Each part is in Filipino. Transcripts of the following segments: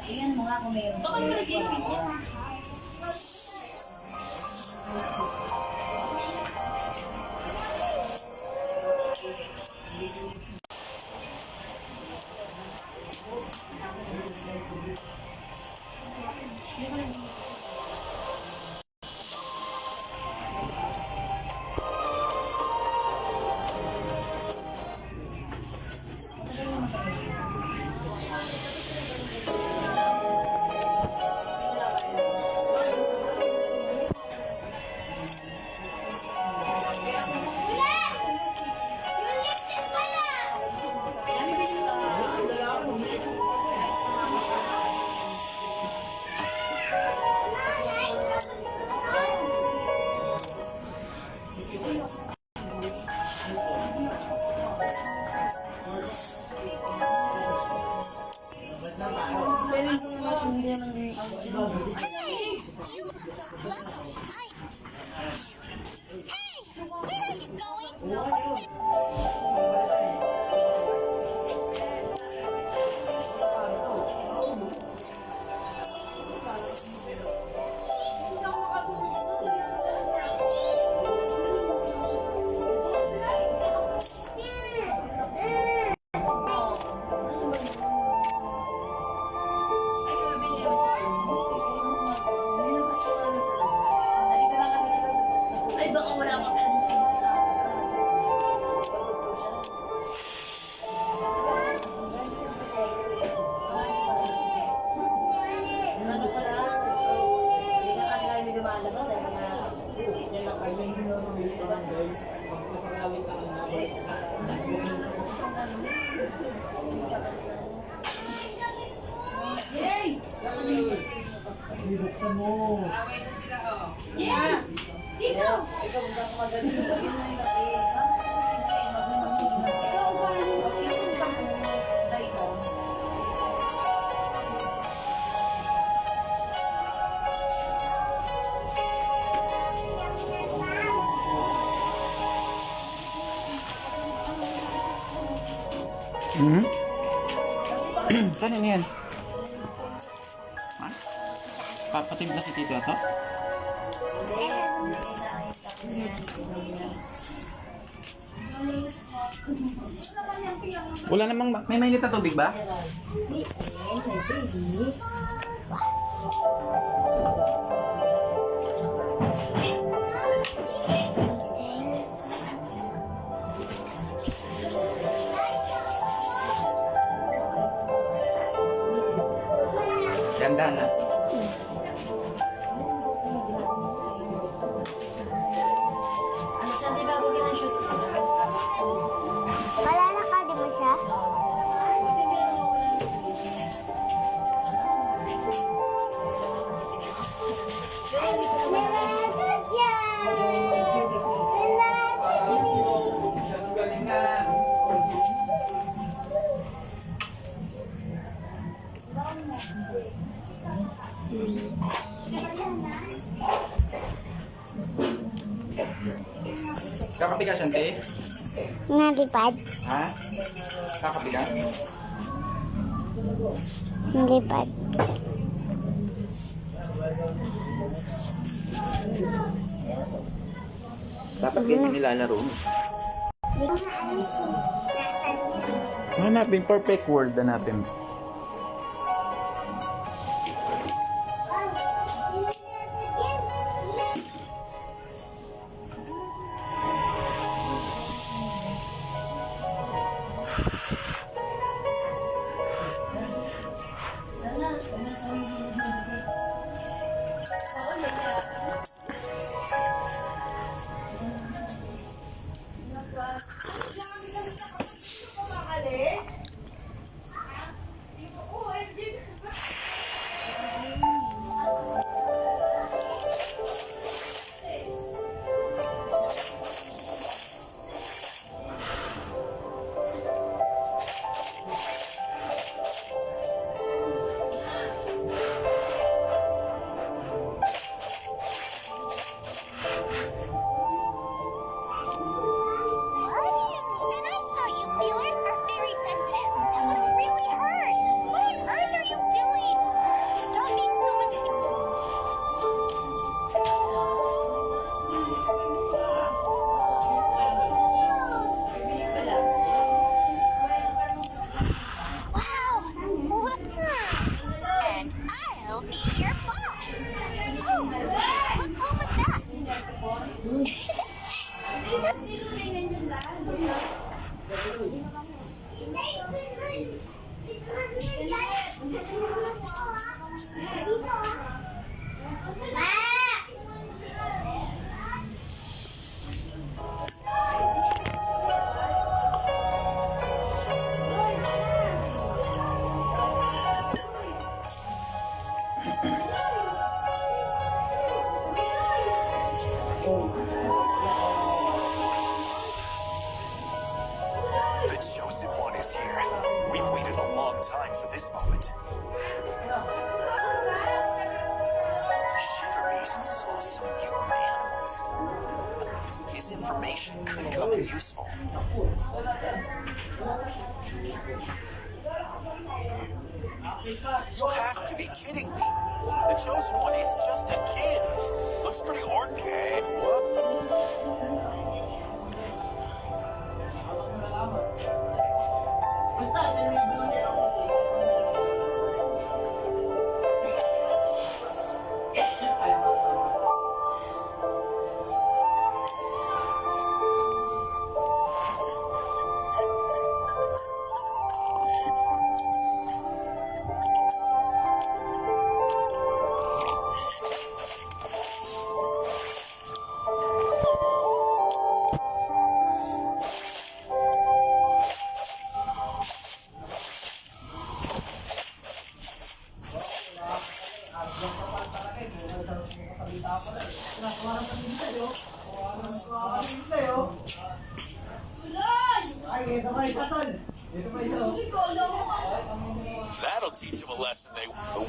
Tingnan mo nga kung mayroon. Baka naman nag-iipin niya. Buksan mo. Yeah! Dito! Ikaw ang magaling. Kanin yan? Papatimpla si Tito ito? Wala namang... May mainit na tubig ba? Ganda na. Malalakad mo siya? Malalakad siya! Galing nga. Kakapiga siya, te? Nalipad? Ha? Kakapiga? Nalipad. Dapat ganyan nilalaro mo. Hanapin, perfect word hanapin. time for this moment. Shiver Beast saw some mutant animals. His information could come in useful. You have to be kidding me. The Chosen One is just a kid. Looks pretty ordinary. What? That'll teach them a lesson they won't.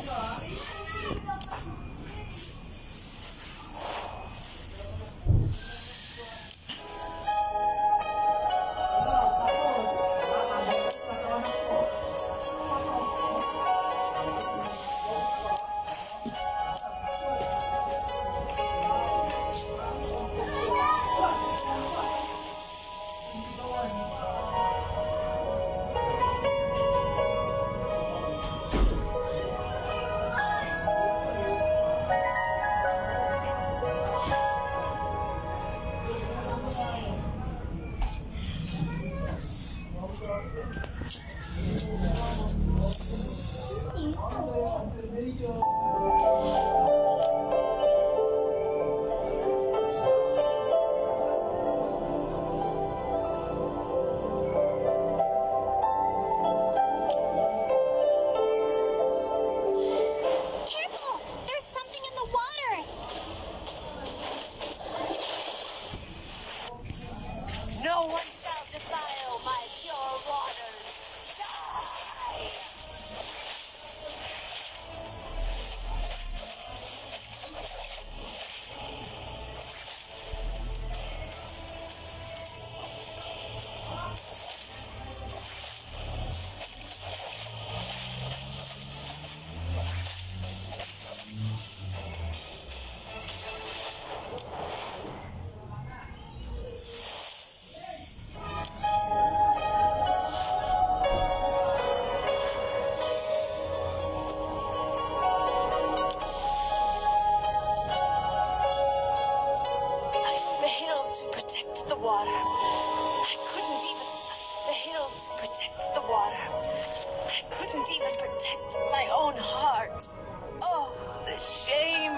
Careful! There's something in the water! No one shall defile my pure waters. Die! I failed to protect the water. I couldn't even. I failed to protect the water. I couldn't even protect my own heart. Oh, the shame.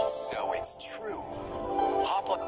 So it's true. Hopla.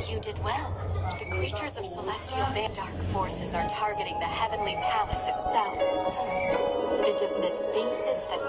You did well. The creatures of Celestial Dark forces are targeting the Heavenly Palace itself. The sphinxes that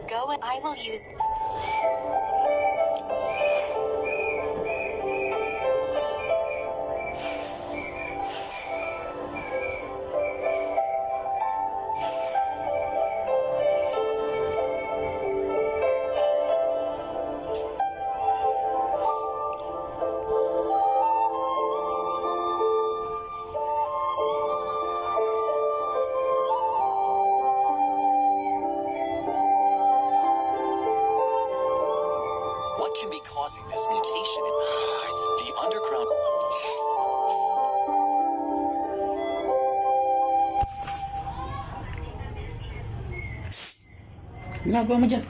go and I will use. What can be causing this mutation in the underground? Ginagawa mo dyan?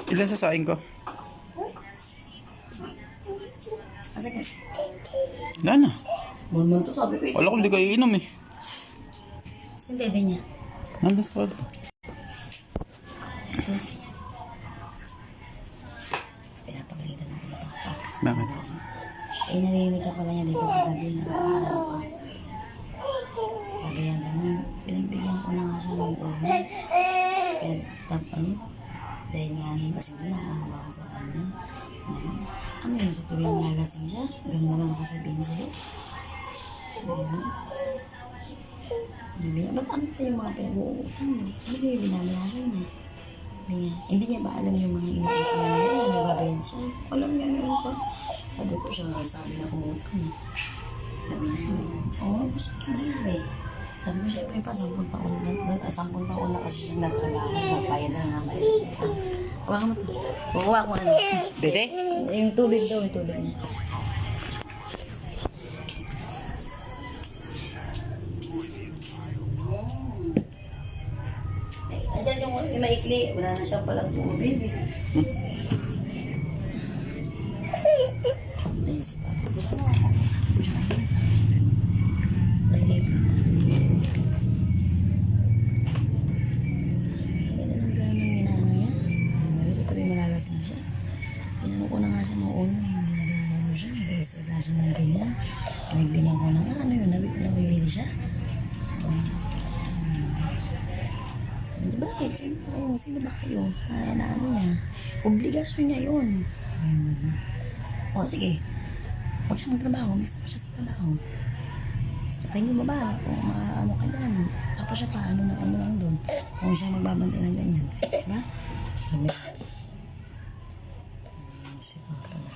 Ilan sasain ko? Sige. Wala na. Bulmon to, sabi ko eh. Wala ko hindi kayo iinom eh. Saan dede niya? Nandun sa kwarto. Ito. Pinapagalitan ng papa. Bakit? Eh, narinig ka pala niya dito kagabi na sabi niya ganun. Pinagbigyan ko na nga siya ng ulo. Kaya ano, dahil nga ano kasi naahawa ko sa kanya. Ano yun sa tuwing nalasing siya? Ganda lang sasabihin sa'yo. Ano? Sabi niya, ba't ano pa yung mga pinag-uutang mo? Ano ba yung binabayaran niya? Sabi niya, hindi niya ba alam yung mga inuutang niya? Yung nababayan siya? Alam niya yun pa. Sabi ko siya, sabi na umutang. Sabi niya, oo, gusto niya nangyari. Sabi ko, syempre pa, 10 taon na kasi siya nagtrabaho. Nagbayad na nga bayad. Hawakan mo to. Kukuha ko ano. Dede? Yung tubig daw, yung tubig niya. Andiyan yung maikli. Wala na siya palang tubig. Ayun si Papa. Gusto mo ako. Lagi pa. Ganun ang gano'n yung inaano niya. Sa tuloy malalasing siya. Pinano ko na nga siya noon. Nagano siya. Nagkasala siya ng ganyan. Nagbigyan ko na nga. Ano yun? Nabibili siya. Bakit? Sino ba kayo? Na ano niya? Obligasyon niya yun. O sige. Huwag siya magtrabaho. Miss na siya sa trabaho. Sa tingin mo ba? Kung ano ka dyan. Tapos siya pa. Ano lang doon. Kung siya magbabantay ng ganyan. Diba? Sabi. Si Papa na.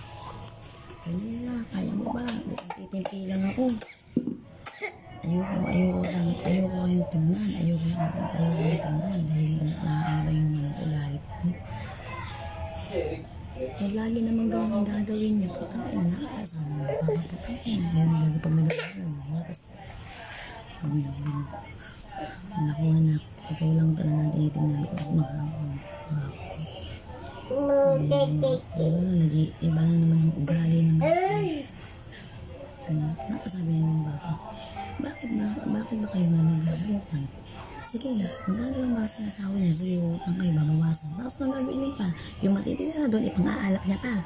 Ayun na. Kaya mo ba? Titimpi lang ako. Ayoko kayong tingnan. Ayoko kayong tingnan. Dahil naaala yung ugali ko. Lagi naman gagawin niya. Putang ina, nakakasama mo. Putang ina. Pag nagagawin mo. Sabi niya. Anak ko anak. Ikaw lang talaga tinitingnan ko. Iba na naman ang ugali ng kaya nakasabi niya ng Papa. Bakit ba kayo nga nag-utang? Sige, magkano lang ba sa asawa niya? Sige, utang kayo, babawasan. Tapos magagawin pa. Yung matitira na doon, ipang-aalak niya pa.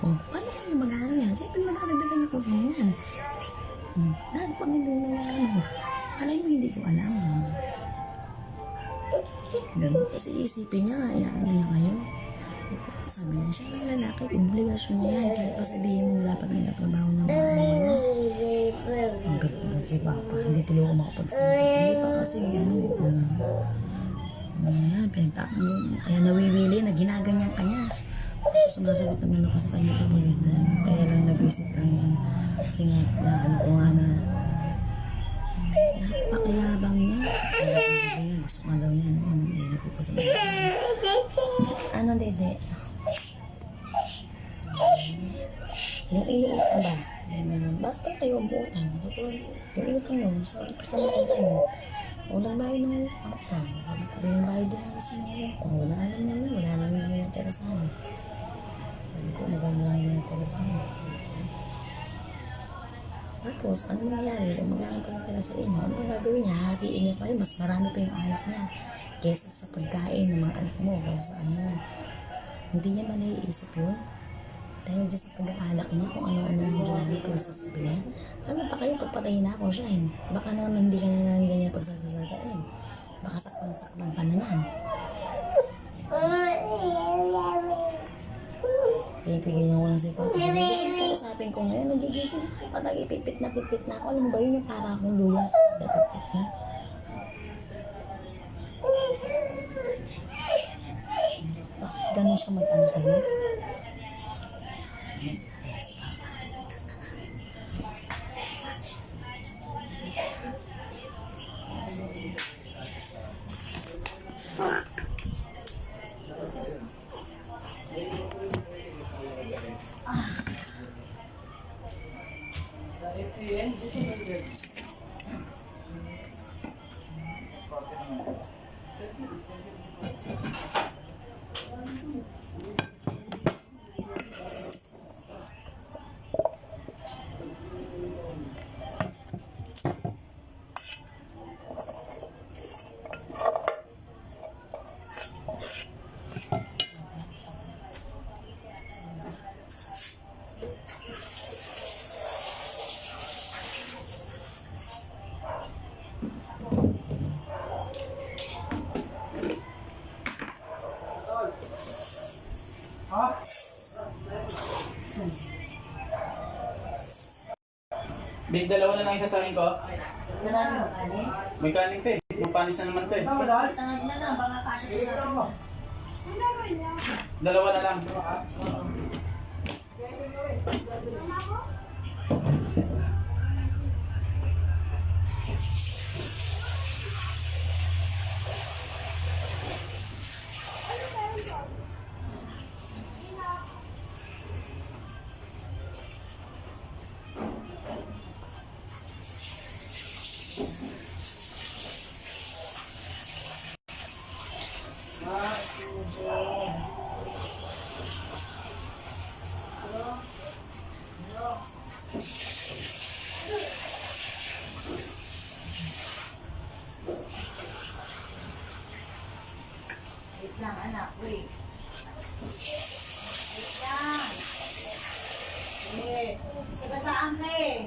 O, paano kayo mag-ano yan? Siyempre magdadagdagan niyo po ganyan. Lalo pang hindi na ano. Alay mo, hindi ko alam. Ganun. Kasi isipin niya, inaano niya kayo. Sabi niya, siya ang lalaki, obligasyon niya yan. Kahit pa sabihin mo, dapat nagtatrabaho ng mga ano niya. Ang ganda si Papa, hindi tuloy ako makapagsalita. Hindi pa kasi pinagtatanong. Kaya nawiwili na ginaganyan ka niya. Tapos sumasagot naman ako sa kanya ito maganda. Kaya lang nag-visit ng kasi nga na ano ko nga na napakayabang niya. Kaya sabi niya, gusto nga daw niya. Nagpupasama. Ano, Dede? Yung iniutang ba? Basta kayo ang utang. So, yung inutang yun, sa ipasa na utang yun. Walang bahay ng utang. Walang bahay din sa mga utang. Wala alam namin, wala namin namin natira sa amin. Sabi ko, maganda lang namin natira sa amin. Tapos, ano mangyayari? Kung maganda pa natira sa inyo, ano ang gagawin niya? Hatiin niya pa yun, mas marami pa yung anak niya. Kesa sa pagkain ng mga anak mo, kesa sa ano yan. Hindi niya man naiisip yun. Dahil dyan sa pag-aalak niya kung ano-ano yung ginagawa ko sa sabihin. Ano pa kayo, pagpatayin na ako siya. Baka naman hindi ka na lang ganyan pagsasasatain. Baka saktan ka na yan. Kaya pigyan niya ko lang si Papa. Sabi ko, gusto usapin ko ngayon, nagigigil ako. Palagi pipit na ako. Alam mo ba yun yung para akong luya? Pipit na. Bakit ganun siya mag-ano sa'yo? Big, dalawa na lang isasahin ko. Marami yung kanin. May kanin pa eh. Mapanis na naman to eh. Sangag na lang, baka kasya ka sa akin. Dalawa na lang. Wait lang, anak. Wait. Wait lang. Wait. Diba saan ka eh?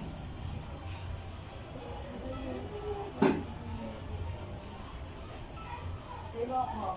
Diba ako?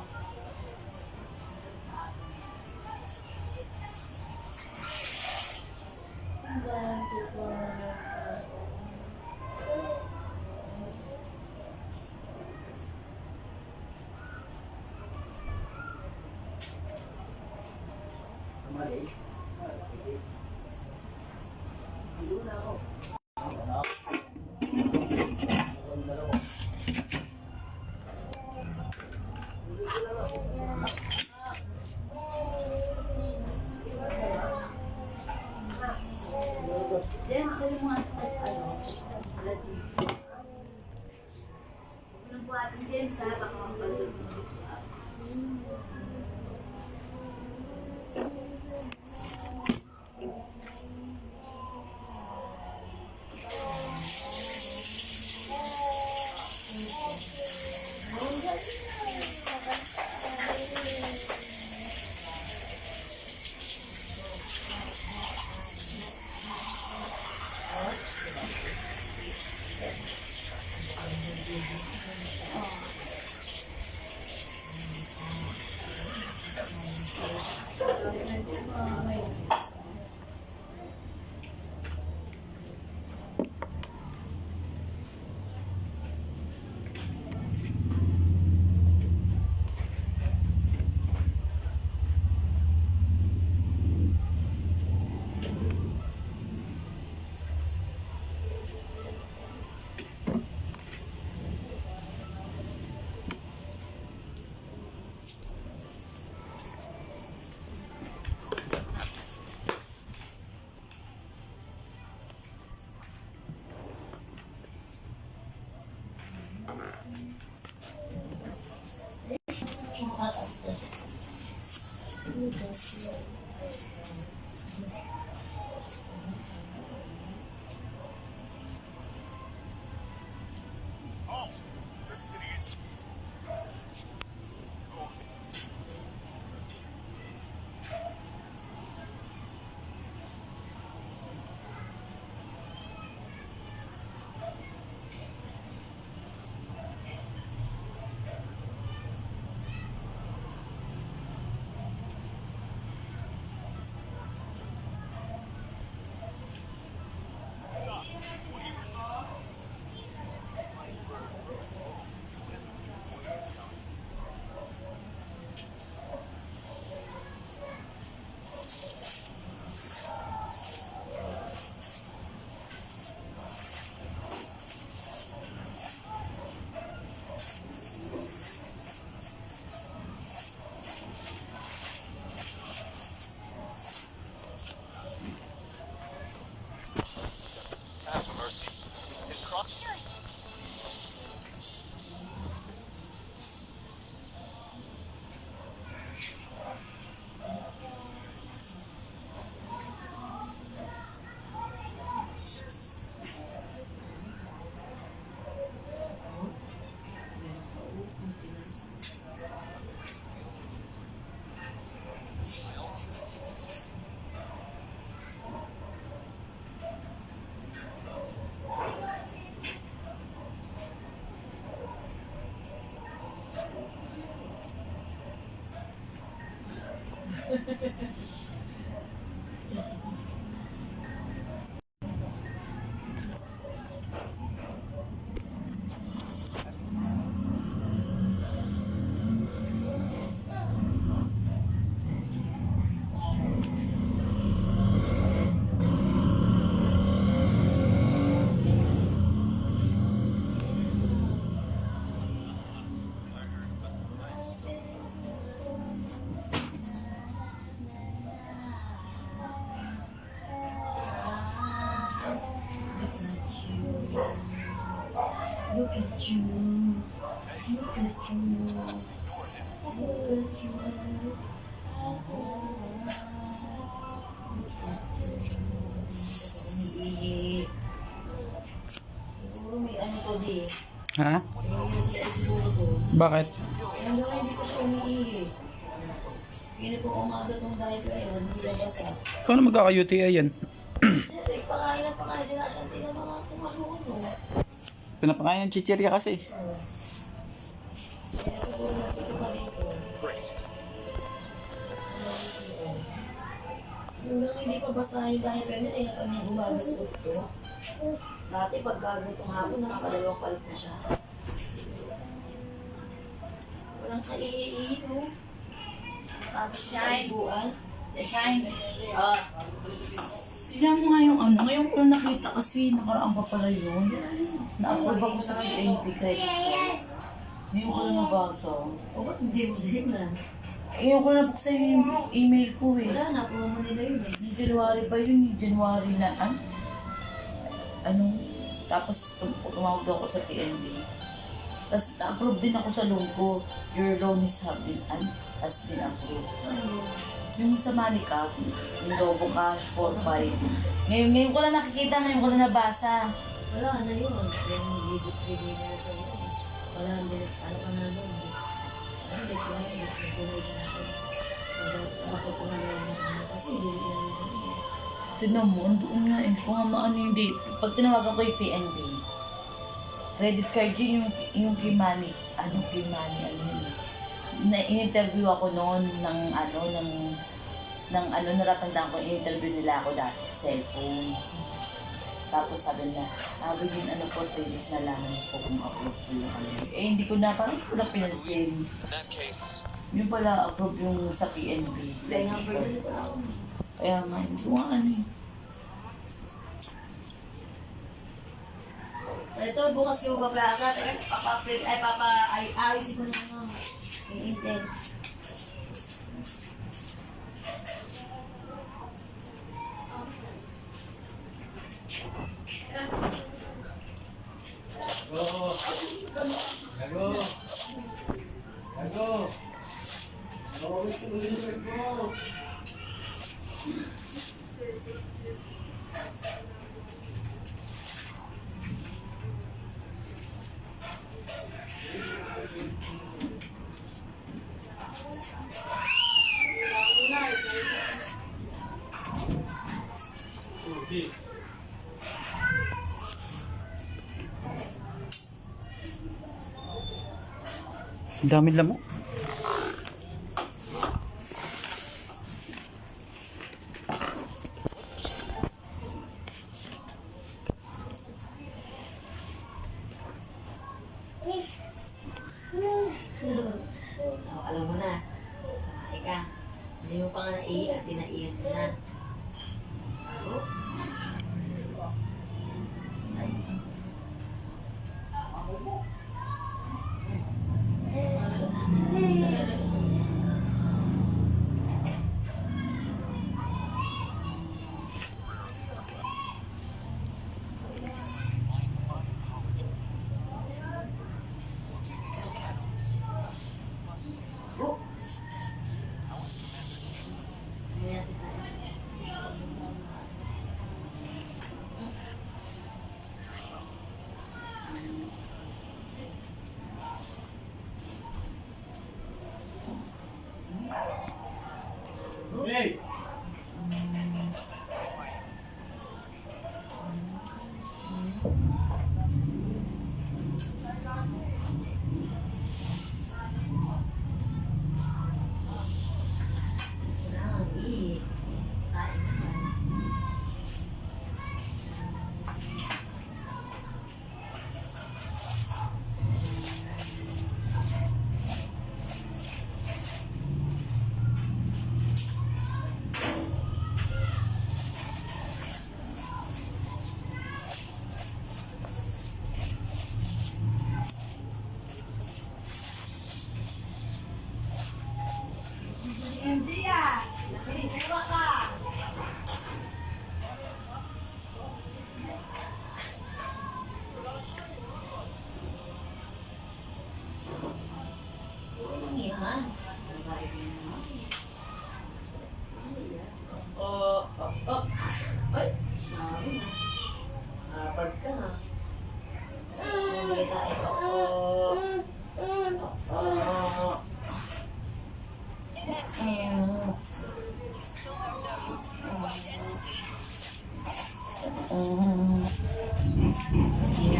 Holmes, this city is. pictures. Look at you. Look at you. Look at you. Umiihi. Siguro may ano to di. Ha? Siguro to. Bakit? Hanggang ngayon hindi ko siya umiihi. Hindi po umaga tong diaper eh. Hindi labas ah. Paano magkaka-UTI yan? Siyempre, pakain na pakain sila siya. Hindi na mga kumaluno. Pinapakain ng chichirya kasi. Kaya siguro masusuka dito. Great. Hanggang hindi pa basta yung diaper niya, kaya pa niya gumagasot ko. Dati pagka ganitong hapon, nakakadalawang palit na siya. Walang kaiihi, no? Tapos siya buwan. Shine. Tignan mo nga yung ano. Ngayon ko lang nakita kasi nakaraan pa pala yun. Na-approve ako sa PNP credit card. Ngayon ko lang nabasa. O ba't hindi mo tingnan? Ngayon ko lang nabuksan yung email ko eh. Wala na, promo nila yun eh. Ni January ba yun? Ni January na ano? Tapos tumawag daw ako sa PNB. Tapos na-approve din ako sa loan ko. Your loan has been approved. Yung sa Manica, yung Lobo Cash, 4-5. Ngayon ko lang nakikita, ngayon ko lang nabasa. Wala na yun. Yung bibig na sa yun. Wala na din. Ano ka na doon? Ano, hindi ko na yun. Nagtuloy na natin. Sa ako ko na lang. Kasi hindi na yun. Tignan mo, doon nga eh. Kung ano yung date. Pag tinawagan ko yung PNB, credit card yun yung Kimani. Ano yun? In-interview ako noon ng natatandaan ko, in-interview nila ako dati sa cellphone. Tapos sabi na, within po, 3 days na lang po kung approve ko yung ano. Eh, hindi ko na pinansin. In that case, Yung pala, approve yung sa PNB. Kaya nga, birthday ko lang. Kaya nga, hindi ko nga ano eh. Ito, bukas kayo magpa-plaza. Ayusin ko na yung intent. Ang dami lamok. Alam mo na. Kumain ka. Hindi mo pa nga naihi at tinaihan mo na.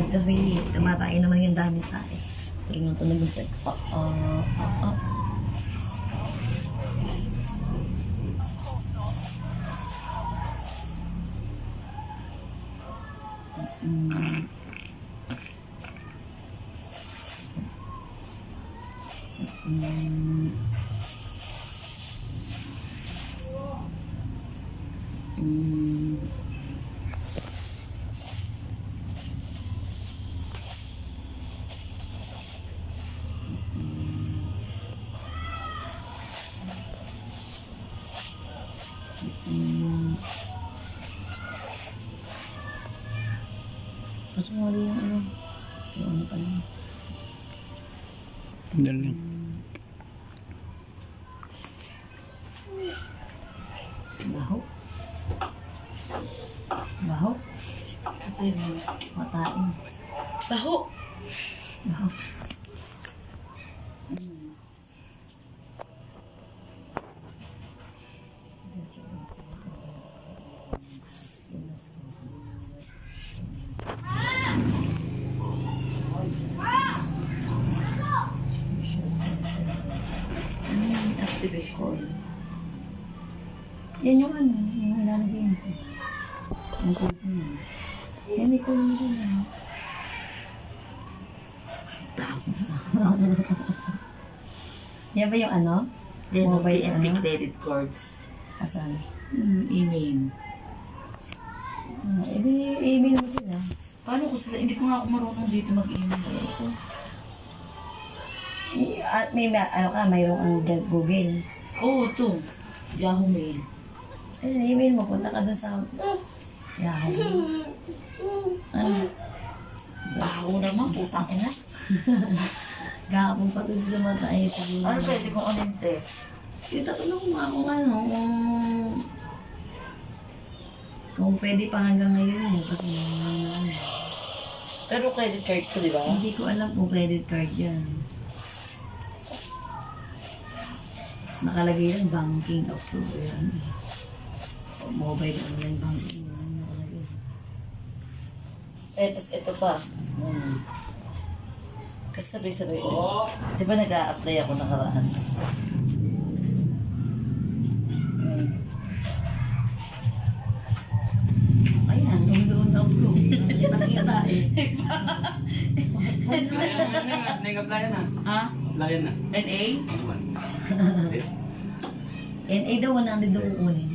Dami, tumatay naman yung daming tayo. Tuloy na tunog yung pet. Kasi mali yung ano. Yung ano pala. Dali lang. Baho. Baho. Ito yung Matain. baho. Baho. Activation. Yan yung ano, yung ilalagay ko. Ang kulpo niya. Yan, may kulpo siya. Yan ba yung ano? Mobile PNP ano? credit cards. Asan? Email. Edi, email mo sila. Paano ko sila? Hindi ko nga ako marunong dito mag-email. Ito. At may, ano ka, mayroong ang Google. Oo, ito. Yahoo Mail. Ay, email mo, punta ka doon sa Yahoo. Ano? Baho naman, putang ina. Gapon pa doon sa mata ay siguro. Ano pwede kong uninte? Itatanong mo ako ano, kung pwede pa hanggang ngayon eh, kasi ano. Pero credit card ko, di ba? Hindi ko alam kung credit card yan. Nakalagay lang banking approve yan. O mobile online banking yan nakalagay. Tapos ito pa. Kasi sabay-sabay ko. Di ba nag-a-apply ako nakaraan? Ayan, doon approve. Nakita-kita eh. Nag-applyan na. Ha? Applyan na. NA? NA daw 100 daw kukunin.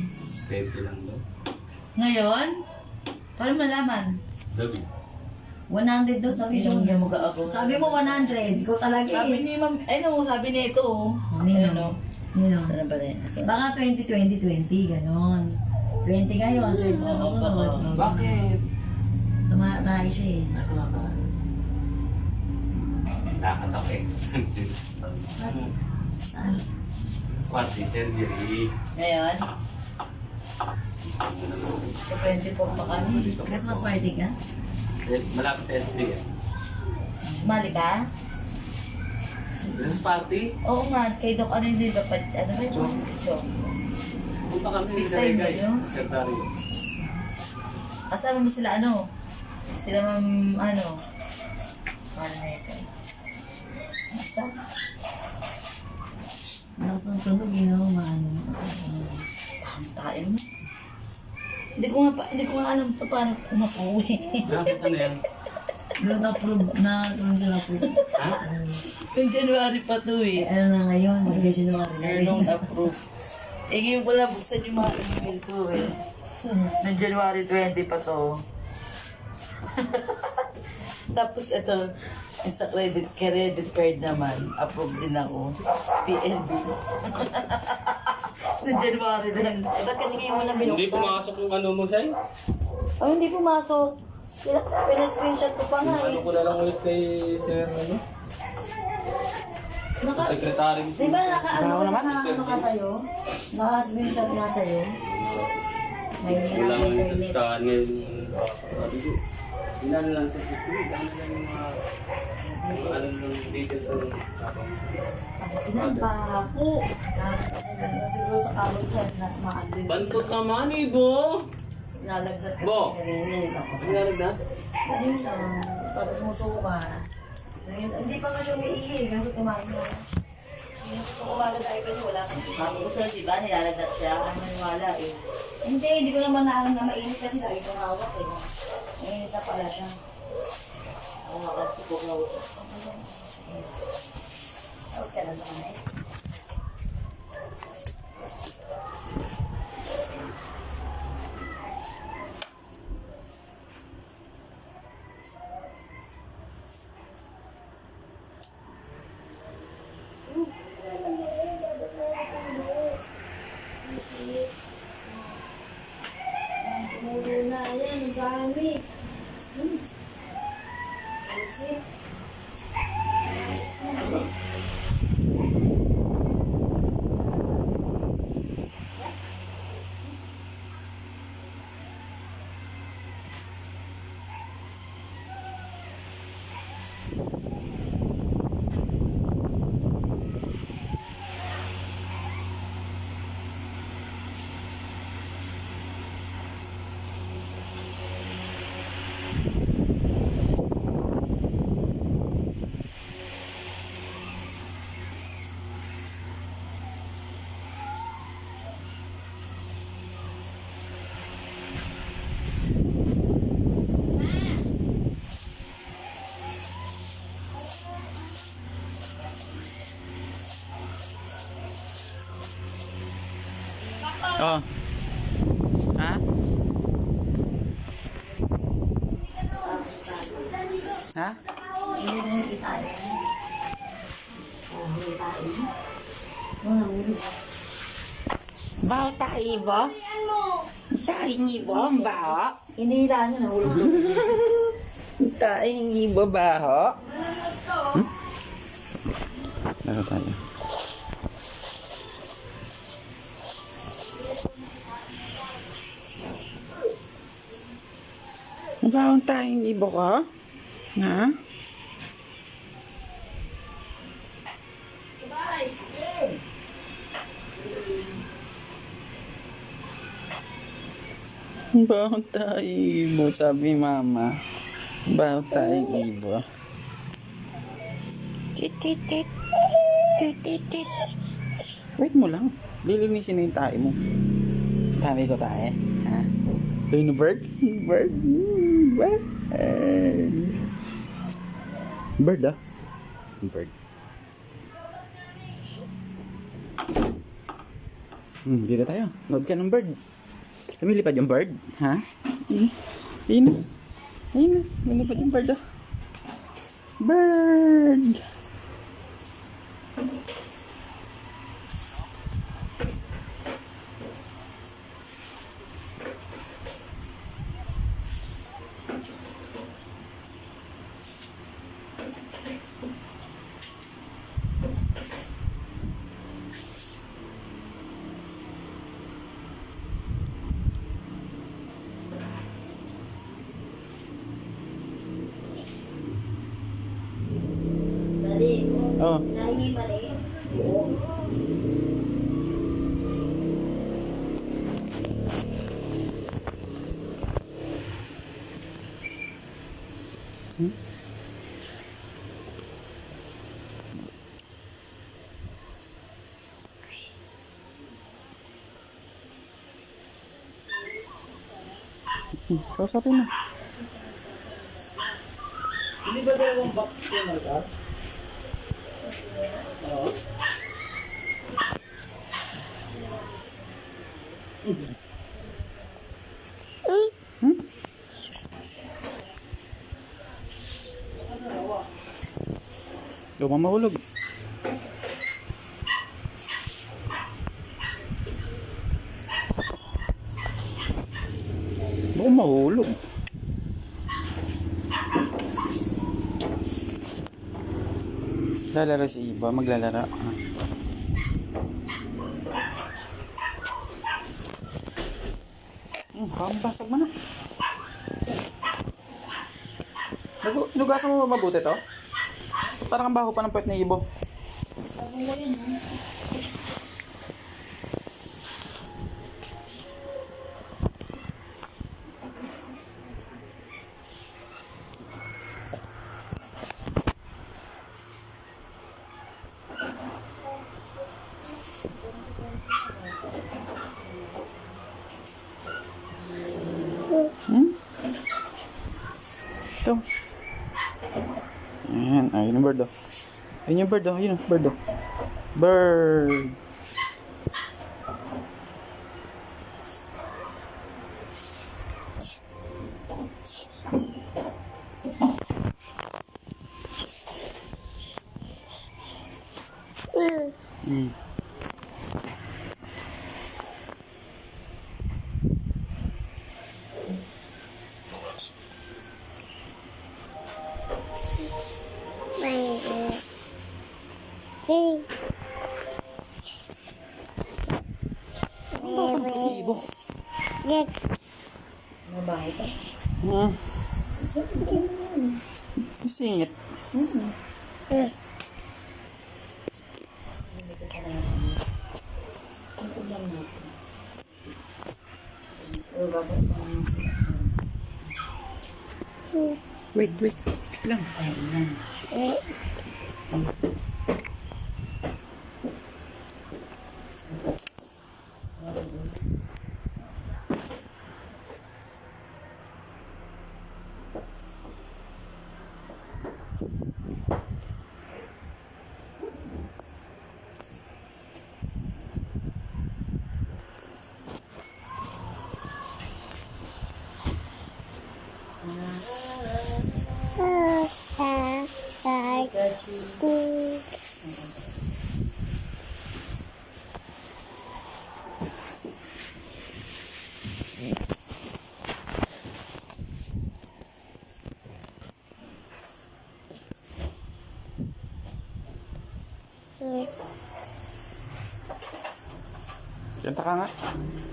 20 lang daw. Ngayon? Paano malaman? Gabi. 100 daw sabi Ilang mo. niya mag-ako. Sabi mo 100. Ikaw talaga Sabi eh. ni ma'am, ano, sabi niya ito. Nino. Nino. Sana ba rin? So, Baka 20-20-20, ganon. 20 ngayon, 20 sa susunod. Bakit? Tumatay siya eh. Nakatak eh. Saan? Squat surgery. ngayon? Sa 24 pa kami. Christmas party ka? Malapit sa LC eh. Sumali ka? Christmas party? Oo nga, kay Doc, ano hindi ba? Ano ba ito? Punta kami sa Time Regay. yun? Secretary. Kasama mo sila ano? Sila ano? Ano na ito? Basta? Lakas ng tunog, maano. Tayo mo. Hindi ko nga alam ito paano kumapuwi. Dapat ano yan? Doon na-approve na, doon siya na-approve. Ha? Yung January pa to Eh, eh. ano na ngayon, mag-gestion naman Ngayon approve. Eh ngayon ko lang buksan yung mga email ko eh. Ng January 20 pa to. Tapos ito, yung sa credit card naman, approve din ako. PNB. Ng January din. Ba't kasi ngayon wala Hindi binuksan? pumasok yung ano mo, Sai? Oh, hindi pumasok. Pina-screenshot ko pa nga Ano eh. ko na lang ulit kay Sir, ano? Secretary mo. Di ba naka-ano ka sa ano ka sa'yo? Naka-screenshot nga sa'yo? May Kailangan nilagay nito ulit. listahan ngayon. Sabi ko, ilan lang sa security, ano lang yung mga ano ng details ng tapang. Sinambako. Siguro sa kamot ko, maagin. Bantot naman eh, Bo! Nalagdag kasi Bo! kanina. Kasi nalagdat? Kanina. tapos sumusuka. Hindi pa nga siya umiihi, kasi tumain na. Kung umaga tayo kasi wala pa. Tapos na, di ba, nilalagat siya. Ang maniwala eh. Hindi ko naman naalang na mainit kasi lagi kong hawak eh. Mainit na pala siya. Ako makatipog na uto. Tapos kailan ba ka na eh? Tumulo na. Ayan, ang dami. Pusit. Oh. Ha? Ha? Hindi na yung itayo. Hindi tayo. Bao tayo ba? Tayo ba? Bao? Hinihila niya, nahulog. Tayo ba baho? Laro tayo. Baon tayong ibo ko? Nga? Baon tayong ibo, sabi mama. Baon tayong ibo. Tit. Tit. Wait mo lang. Lilinisin na yung tayo mo. Tabi ko tayo. Ha? Ayun na bird? Bird? Bird ah. Bird. Dito tayo. Load ka ng bird. Lumilipad yung bird. Ha? Ayun. Lumilipad yung bird ah. Bird! Dali. Oh. Nahingi mali. Kausapin mo. Hindi ba dalawang box yun na? Oo. Ikaw pa mahulog. Baka mahulog. Lalaro si Iba, maglalaro. Pambasag mo na. Hinugasan mo ba mabuti to? Parang ang baho pa ng puwet ni Ibo. Ayan, ayun yung bird oh. Ayun yung bird oh, ayun yung bird oh. Bird! Mm. Ibo. Mga bahay pa. Hmm. Singit. Hindi ka na yun. Ang ulam natin. Ugasan ito ng sila. Wait, wait. Lang. Ayan. Kanta ka nga.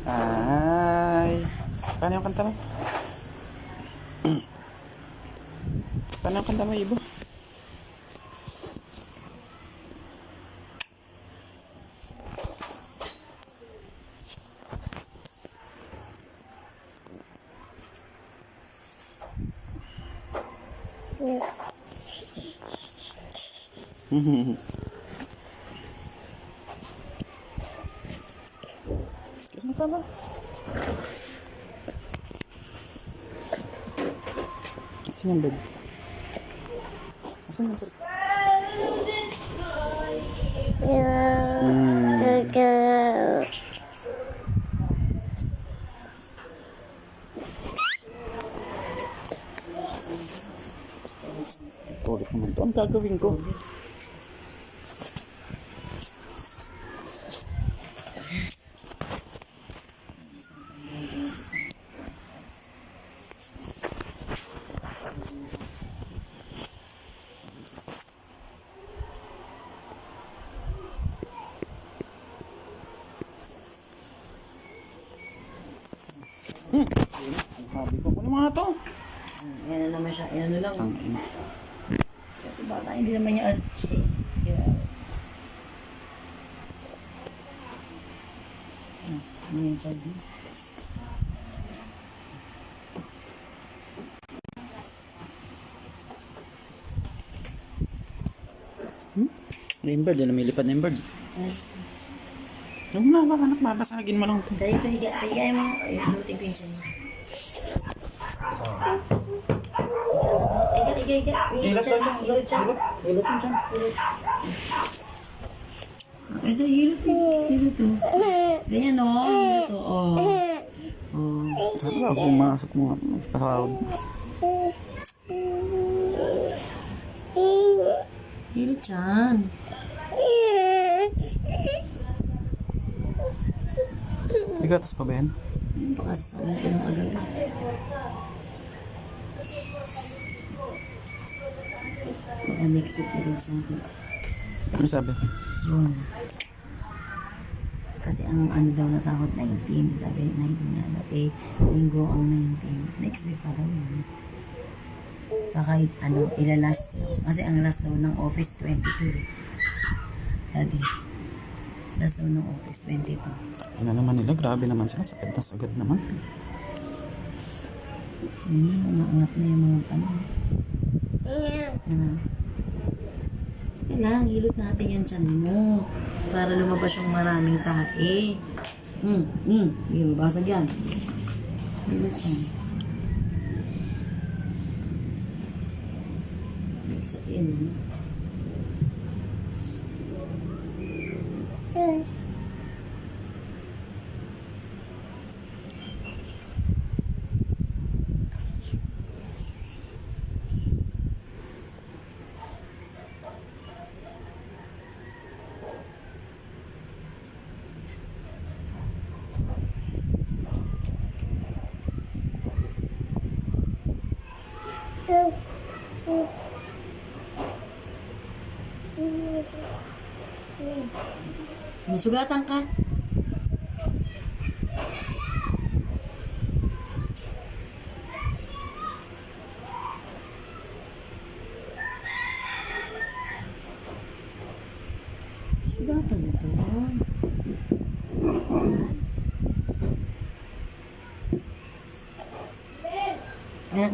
Ay. Paano yung kanta mo? Paano yung kanta mo, Ibo? Kasi ka ba? Asan yung bird? Asan yung bird? Tulit naman to. Ang gagawin ko? Sabi ko, ano mga to? Yan na naman siya. Yan na lang. Tangin. Ito bata, hindi naman niya. Yeah. Ano yung tag mo? Ano yung bird? Ano may lipad na yung bird? Huwag na, baka nakbabasagin mo lang to. Dahil ito, higa mo. Lutin ko yung tiyan mo. Higa. Hilot dyan. Hilot yung dyan. Ito, hilot to. Ganyan o. Hilot o. Sabi ba, pumasok mo nga. Pasawad. Hilot dyan. Nagatas pa ba yan? Baka sasalan ko ng agad. Baka next week na rin sa akin. Ano sabi? Yun. Kasi ang ano daw na sahod 19. Sabi 19 na daw. Eh, linggo ang 19. Next week pa daw yun. Baka ilalas daw. Kasi ang last daw ng office 22. Daddy. Last daw ng office 22. Ano naman nila? Grabe naman sila. Sagad na sagad naman. Yun na, umaangat na yung mga ano. Kailangan hilot natin yung tiyan mo para lumabas yung maraming tae. Hindi mabasag yan. Hilot yan. Sakit sa tiyan. Nasugatan ka? Sugatan ka? Nak.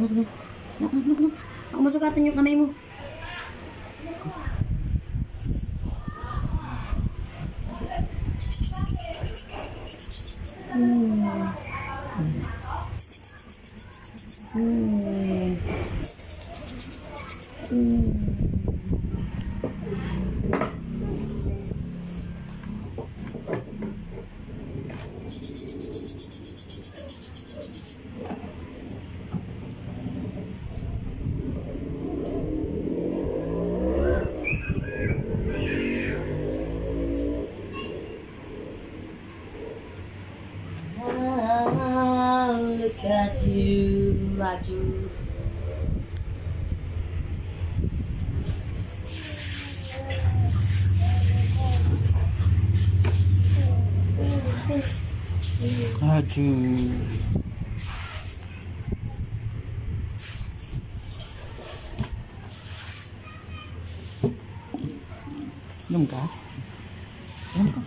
Ako masugatan yung kamay mo. Look at you, I do. Aduh. Belum kah? Belum kah?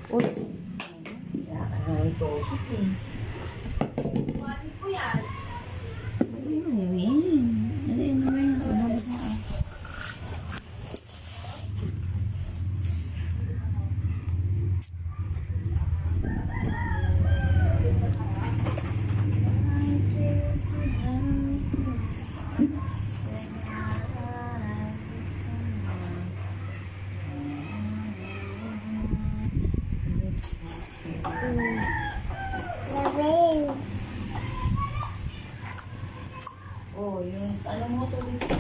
Uy. Ito. Sige. Ano yun? Ano yun naman yun? Lumabas na ako. Oh, yun. Alam mo ito dito.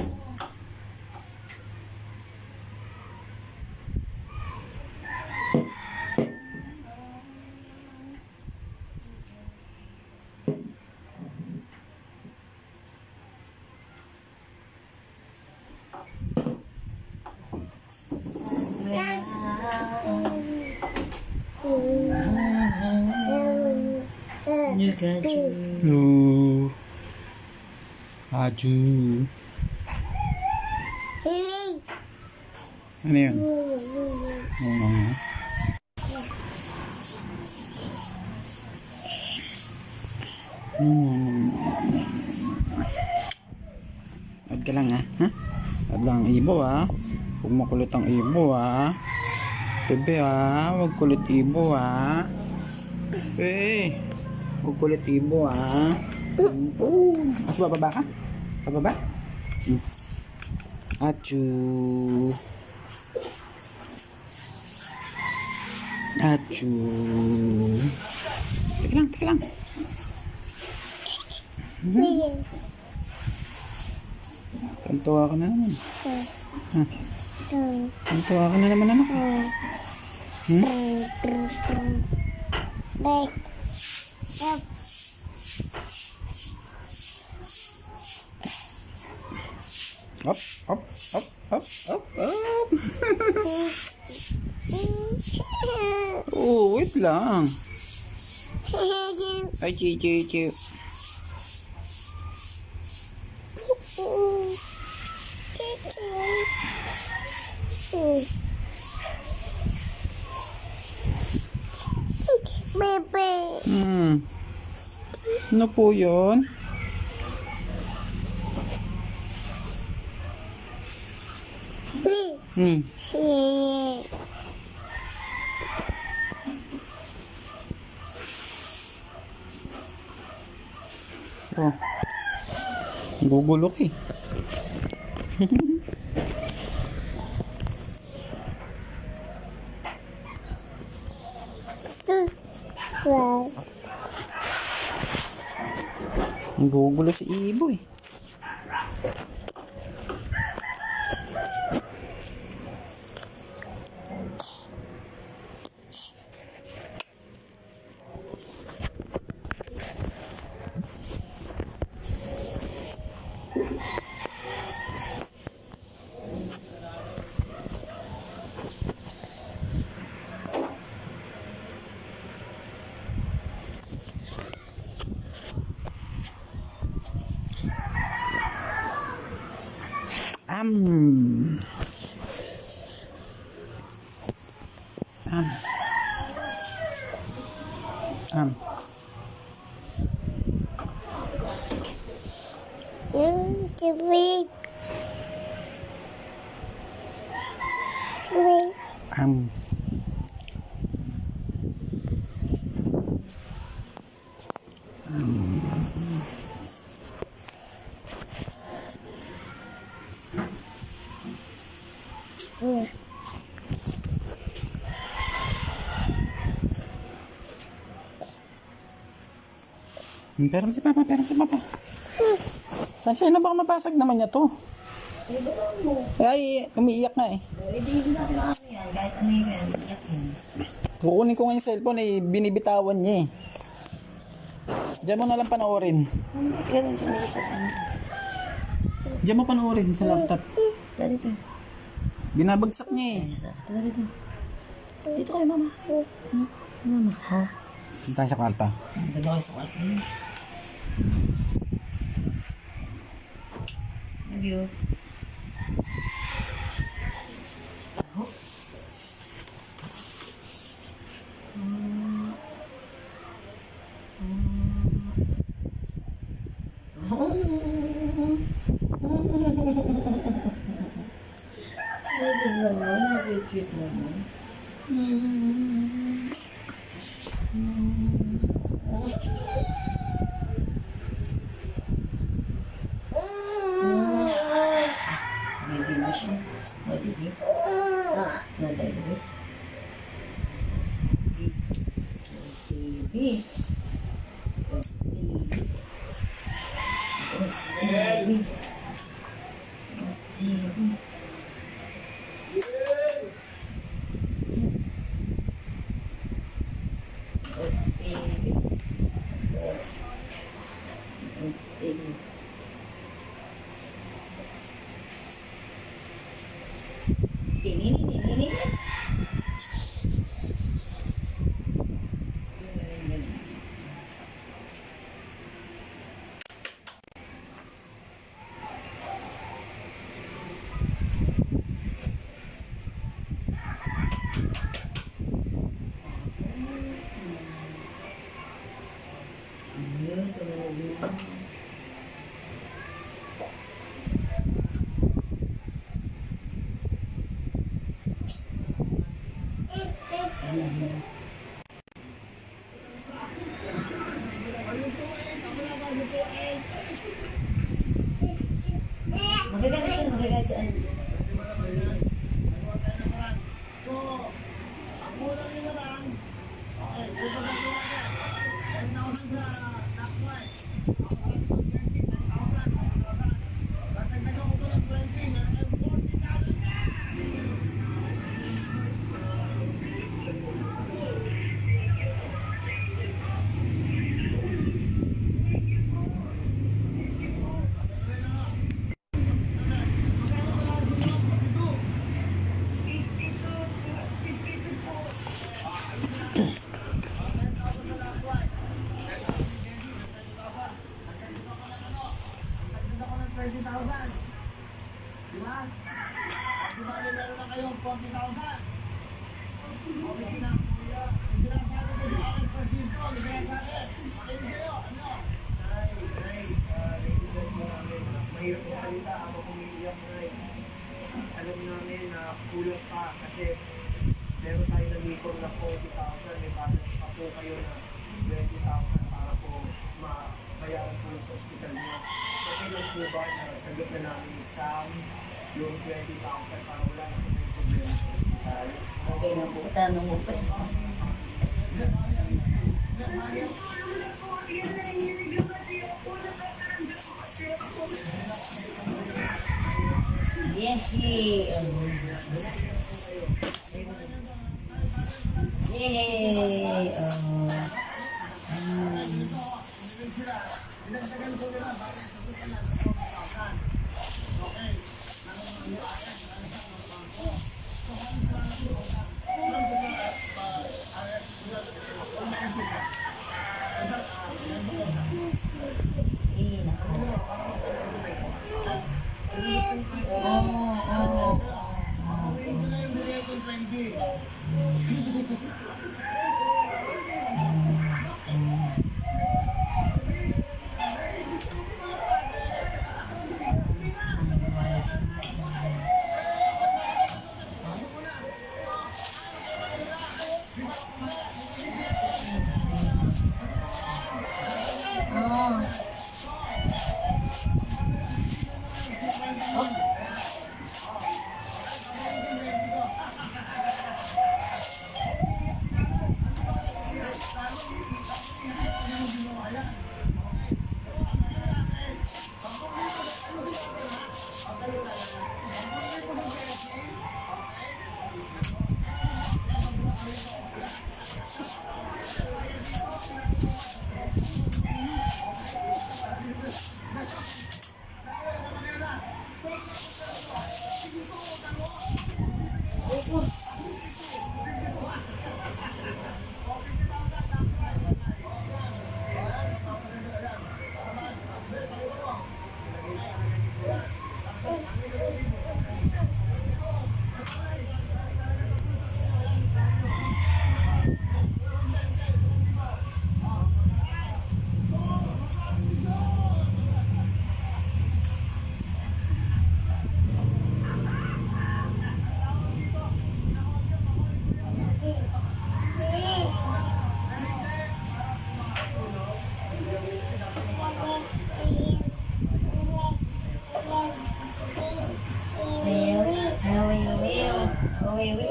Look at you. Aju. Ano yun? Huwag ka lang ha? Huwag lang ang ibo ha? Huwag makulit ang ibo ha? Bebe ha? Huwag kulit ibo ha? Huwag kulit ibo ha? Mas bababa ka? Bababa? Aju. Aju. Teka lang, teka lang. Tuntua ka na naman. Ha? Tuntua ka na naman, anak. Up, up, up, up, up, up. Oh, wait lang. Ay, chi. Ano po yun? Oh. Gugulok eh. Gugulo si Ibo eh. Am. Pero si Papa. Saan siya na baka mabasag naman niya to? Ay, umiiyak nga eh. Hindi natin ano yan, kahit ano yan, iyak yun. Kukunin ko nga yung cellphone eh, binibitawan niya eh. Diyan mo na lang panoorin. Diyan mo panoorin sa laptop. Dito. Binabagsak niya eh. Dito. Dito kayo, mama. Mama ka. Dito tayo sa kwarto. Dito kayo sa kwarto. Love you. This is naman, so cute naman. Baby mo siya. Baby. Na baby. Baby. Baby. Magaganda siya. Mahirap yung salita ako kumiiyak na alam namin na kulang pa kasi meron tayo nag-ipon na 40,000 may balance pa po kayo na 20,000 para po mabayaran po sa ospital niyo. So kailan po ba na sagot na namin ni Sam yung 20,000 para wala na po yung problema sa ospital? Okay na po, tanong mo pa. Yes, Yay!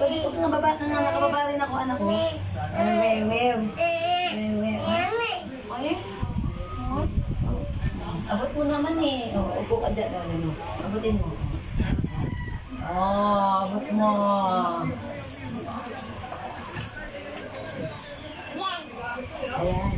Dito ka nga baba, nakababa rin ako, anak ko. Ay, abot mo naman eh. Upo ka dyan. Abutin mo. Abot mo. Ayan.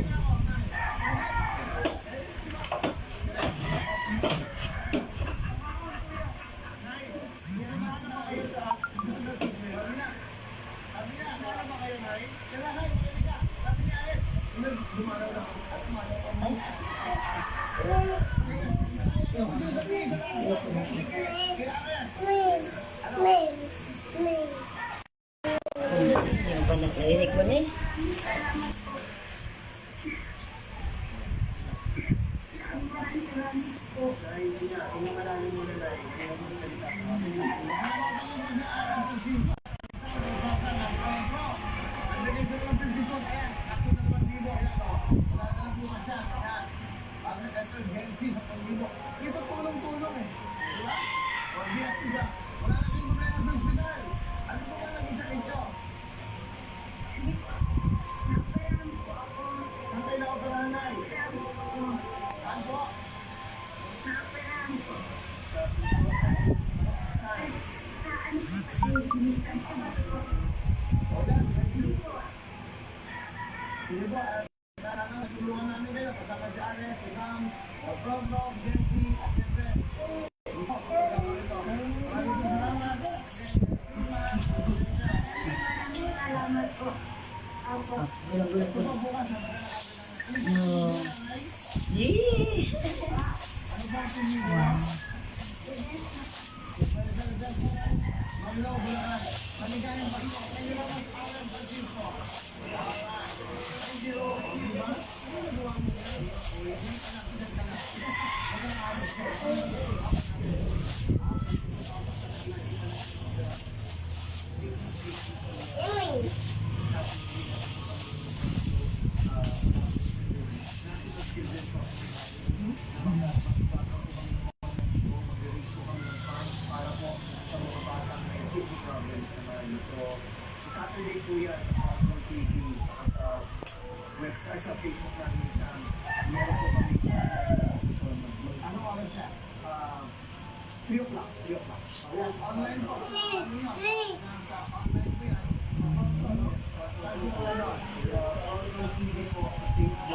Yung pa narinig mo na eh. Ito tulong-tulong eh. Di ba? O, di ako dyan. Wala na kayong problema sa ospital. Ano po ba nag-isa ito? Saan kayo na-operahan, Nay? Saan po? O, yan. Sige po. Tulungan namin kayo. Kasama si Ares, si Sam, o Prognog, Jency, at siyempre. So, sa Saturday po yan, sa TV, sa website, sa Facebook namin sa meron po kami ano oras siya? 3 o'clock. 3 o'clock. Online po. Online po yan. Sa TV po, sa Facebook.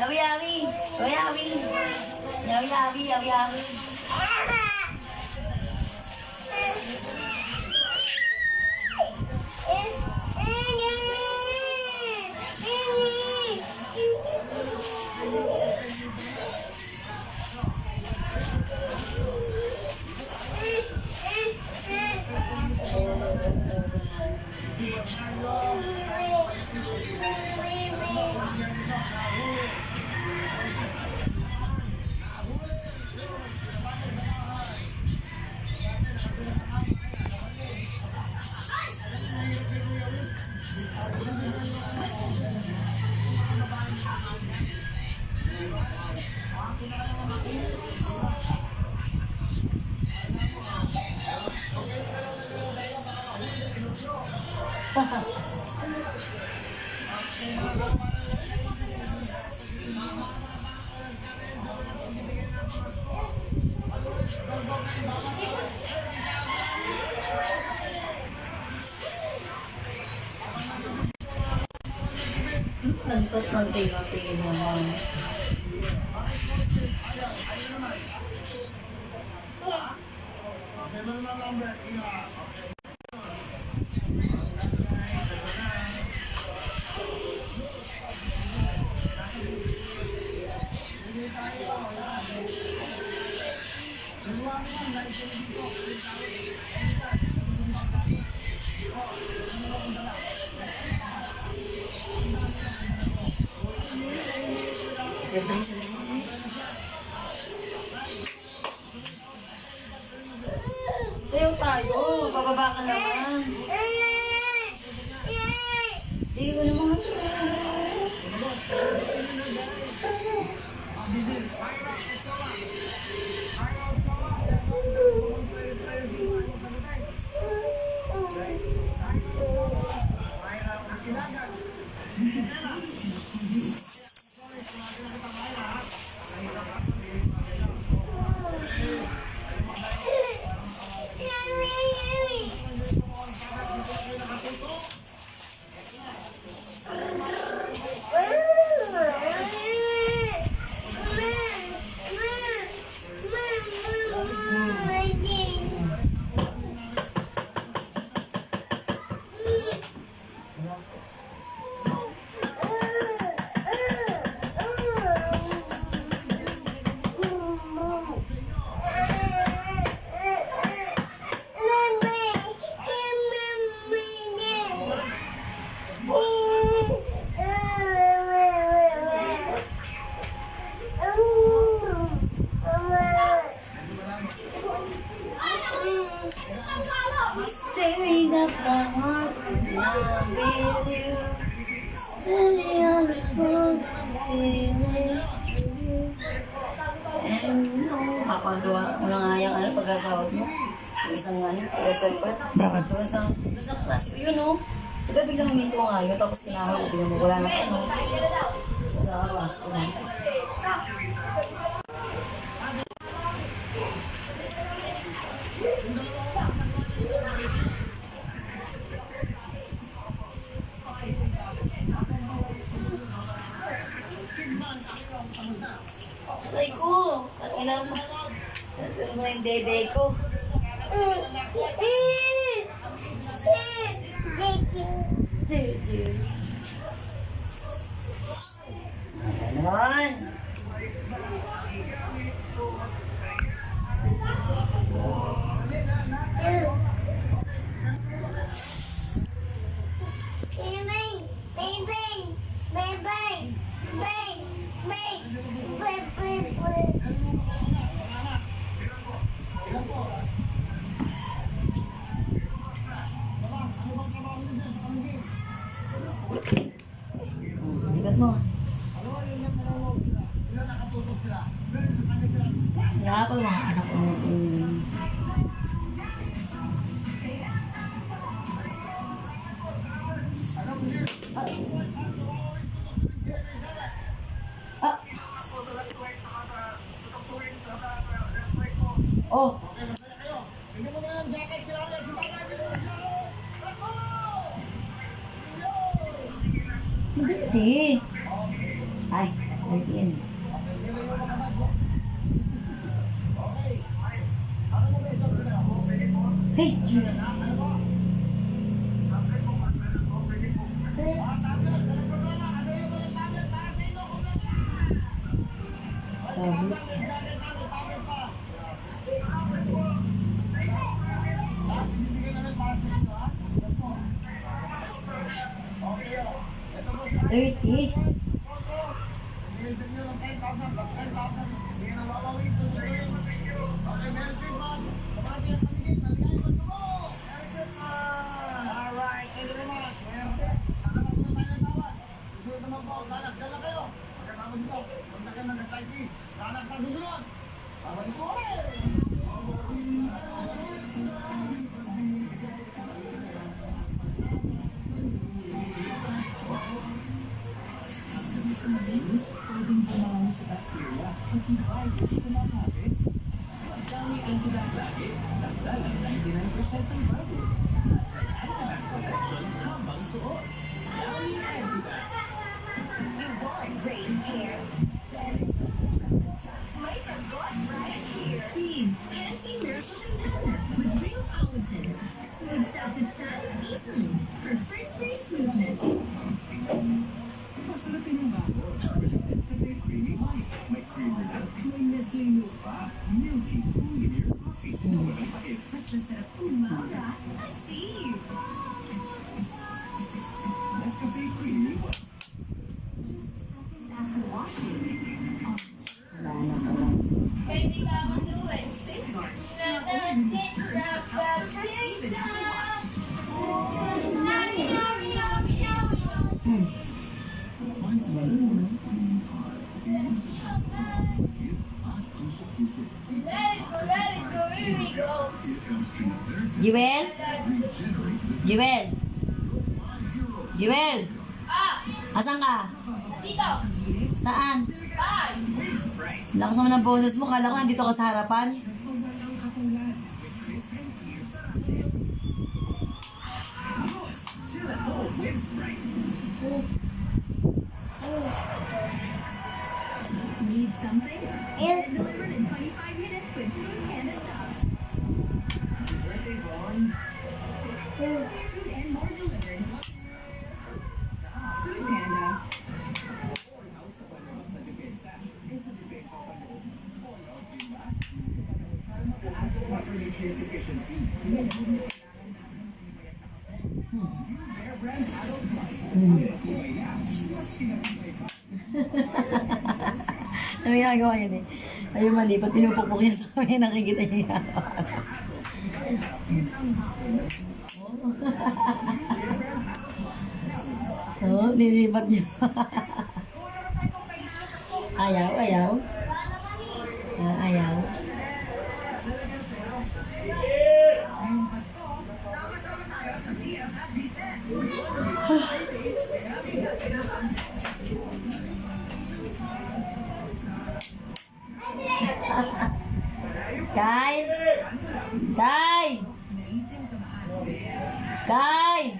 Yawi, yawi. Oh, yawi. Yawi, yawi, yawi, yawi. Nantot ng tingin naman. Siyempre, sayo tayo. Pababa ka naman. Hindi ko naman. Papagawa mo na nga yung ano, pag-asahod mo. Yung isang nga yun, pag-asahod. Bakit? Doon sa klase, yun o. Diba biglang huminto nga yun, tapos kinahawag, biglang mo, wala na ano. Sa awas ko na. Ay ko, kailangan mo. Kailangan mo yung dede ko. Dede. Ganon. Libat mo. Kaya pa mga anak ko. Oh. Hindi. Ay, hindi yan. Hey, Jun. Dirty. Masarap yung bago. Nescafe Creamy White. May creamer na, may Nestle milk pa. Milky Premier Coffee. Walang pait. Mas masarap umaga. Achieve! Nescafe Creamy White. After washing, Jewel? Jewel? Jewel? Asan ka? Dito! Saan? Lakas naman ng boses mo. Kala ko nandito ka sa harapan. Need something? Delivered in 25 minutes with Food Panda Shops. Food and more delivered. Food Panda. Ano yung ginagawa yun eh? Ayun mali, pag pinupukpuk yan sa kami, nakikita niya. Oo, nilipat niya. Ayaw. Ayaw. Kyle! Kyle! Kyle!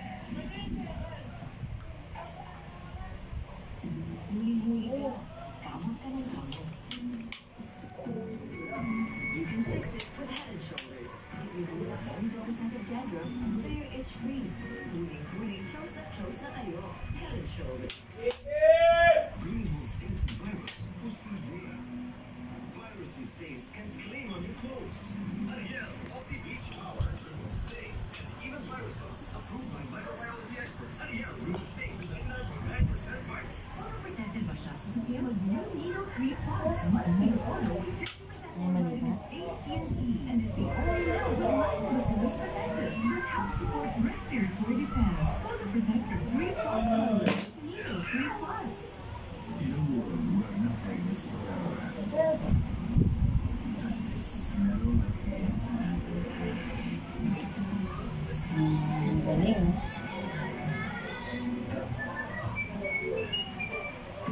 Virus and stains can cling on your clothes. Ariel's multi-bleach power removes stains and even viruses. Approved by microbiology experts. Ariel removes stains with 99.9% virus. Protected ba siya sa sakyan of new Nido 3 Plus? Mas may oro with 50% more vitamins A, C, and E, and is the only now non-bacillus protectus that helps support respiratory defense. So to protect your 3 Plus color, Nido 3 Plus. In a world where nothing is forever, does this smell like the end? Ang galing.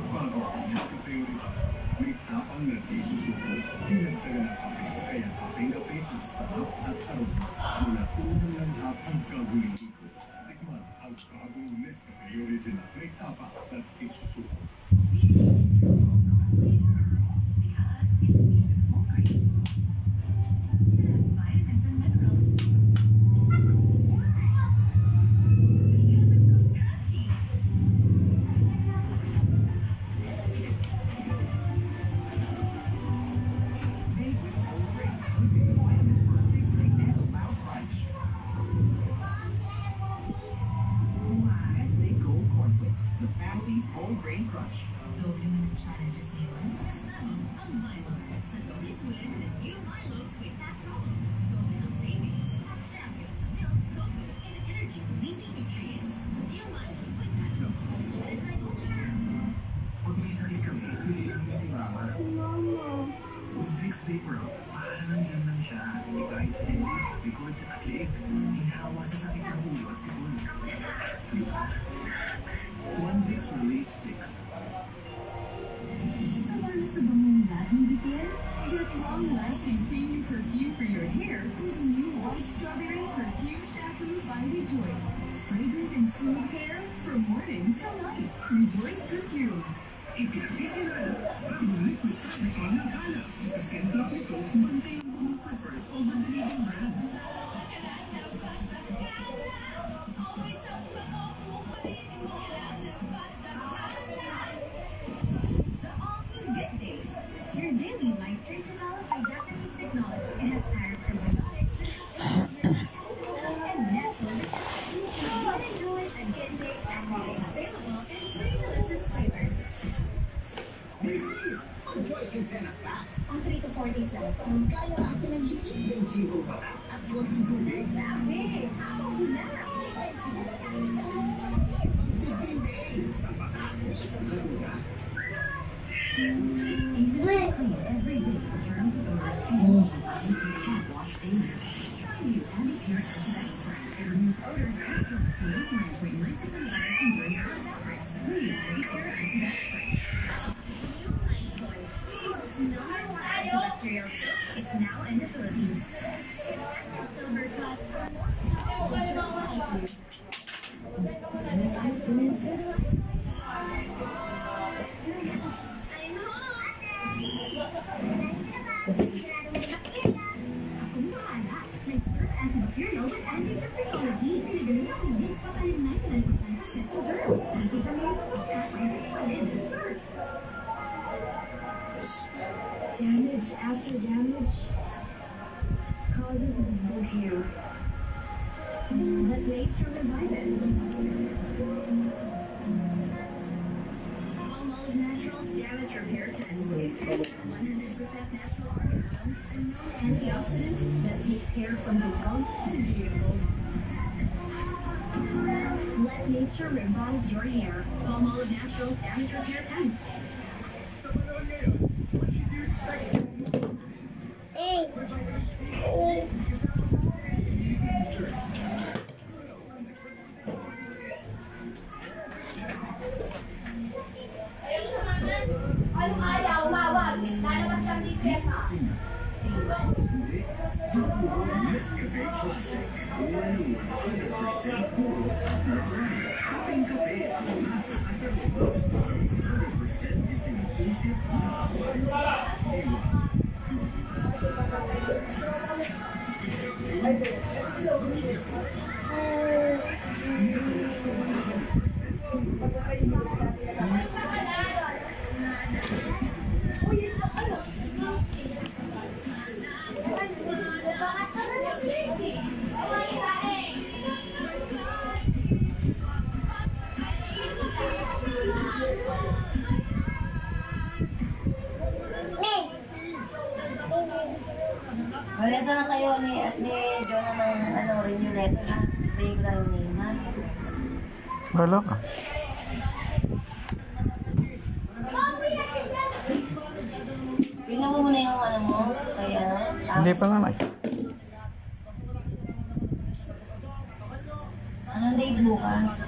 Bago ang Nescafe Original, may tapang na di susuko, dinagdagan ng kape, kaya kapeng-kape ang sarap at aroma. Mula unang langhap ang kaguling ikot. Tikman ang bagong Nescafe Original, may tapak at di susuko. Nestle Gold Cornflakes, the family's whole grain crunch. Doble man ang challenges ngayon. Kasama ang Milo. Sa Doble Swim, the new Milo Twin Pack Promo. Doble ang savings. Champion sa milk, cocoa, and energy-releasing nutrients. New Milo Twin Pack Promo. Limited only. Pag may sakit kami, hindi namin si Mama. With Vicks Vapor Up, parang nandyan lang siya. May kahit sa dibdib, likod at leeg. Hinahawa sa sakit ng ulo at sipon. One Vicks Relief 6. Sama na sa bangong laging bitin? Get long-lasting premium perfume for your hair with new White Strawberry Perfume Shampoo by Rejoice. Fragrant and smooth hair from morning till night. Rejoice Perfume. Ipinagkikilala, bagong liquid fabric oil ng Gala. Sa sentro nito, bantay ang mga preferred over-the-leading brand. The all-new Good Days. Your daily life drink developed by Japanese technology and has powered probiotics and natural vitamins. You can enjoy a Good Day every day. Available in 3 delicious flavors. Mrs. Ang Joy Quincenas pa. Ang 3 to 4 days lang ito. Kaya akin ang liit ng Jingo Bata at 40 tubig. Grabe! Ako na! 15 days sa bata. Isang laguna. Even if you clean every day, germs and odors can instant hand wash daily. Try new Anti-Pure Anti-Bac Spray. It removes odors and kills up to 99.9% virus and germs on fabrics. New Anti-Pure Anti-Bac Spray. World's #1 antibacterial soap is now in the Philippines. Effective silver plus most powerful germ fighter. Akong bahala. May Surf antibacterial with anti-germ technology. Pinagaling ang linis sa talim 99% of germs. Anti-germ yung sa pagka, anti-solid, Surf. Damage after damage causes more hair. Let nature revive it. Palmolive Naturals Damage Repair 10 is a 100% natural argan and known antioxidant that takes hair from defunct to beautiful. Let nature to revive your hair. Palmolive Naturals Damage Repair 10. Sa panahon ngayon, what should you expect? Nescafe Classic. All 100% puro. Kapeng kape ang lasa at aroma. 100% isinusip na Diwa. Malas na lang kayo ni Jonah ng renew letter ha. Pwede ko lang yung name ha. Bahala ka. Tingnan mo muna yung ano mo. Kaya Hindi pa nga na. anong date bukas?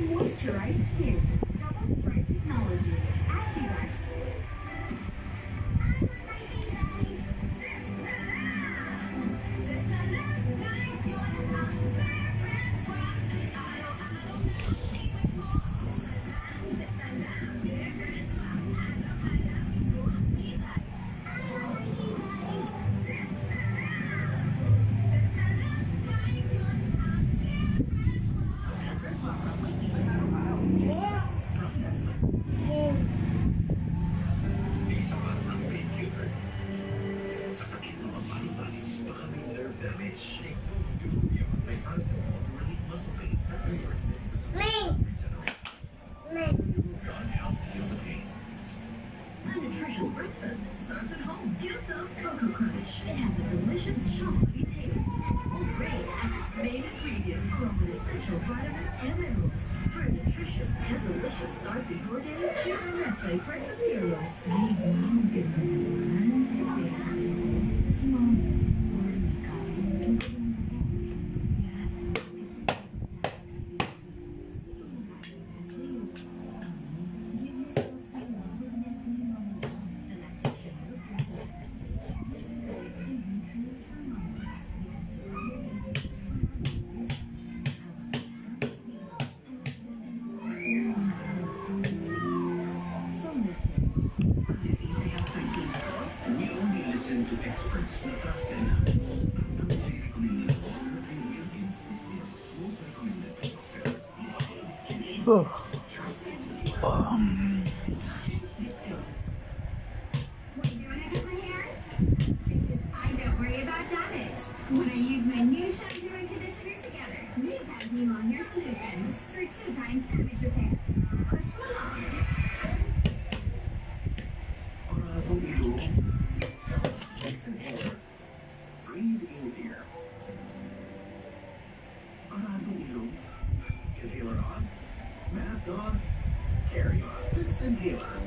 moisturize skin. Double strength technology. Activax. Di sapat ang painkiller. Sa sakit ng pagmamahal, baka may nerve damage. Duruya, may paracetamol to relieve muscle pain that reverts to God helps heal the pain. A nutritious breakfast starts at home. Get the Cocoa Crunch. It has a delicious chocolatey taste. And Old Grey has its main ingredient, along with essential vitamins and minerals. For a nutritious and delicious start to your day, choose Nestle Breakfast Cereals. We only listen to experts na trusted namin. Ang may recommended water and ingredients is the most recommended doctor. What are you doing it over here? Because I don't worry about damage when I use my new shampoo and conditioner together. New Pantene Long Hair Solutions for 2 times damage repair. Push me on. Paradong ilong. Listen here. Breathe easier. Paradong ilong. Inhaler on. Mask on. Carry on. Fix inhaler.